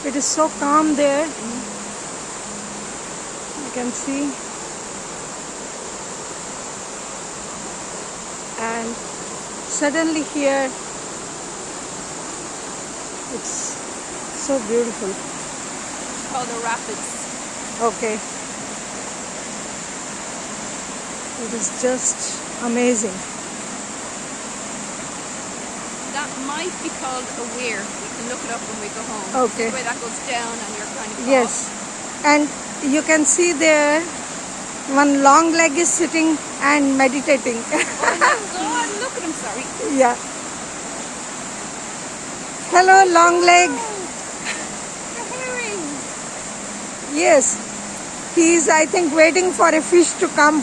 It is so calm there. You can see. And suddenly here, it's so beautiful. It's called the rapids. Okay. It is just amazing. That might be called a weir. We can look it up when we go home. Okay. The way that goes down and you're kind of Yes. And you can see there, one long leg is sitting and meditating. Oh my God, look at him, sorry. Yeah. Hello, long leg. The herring. Yes. He is, I think, waiting for a fish to come.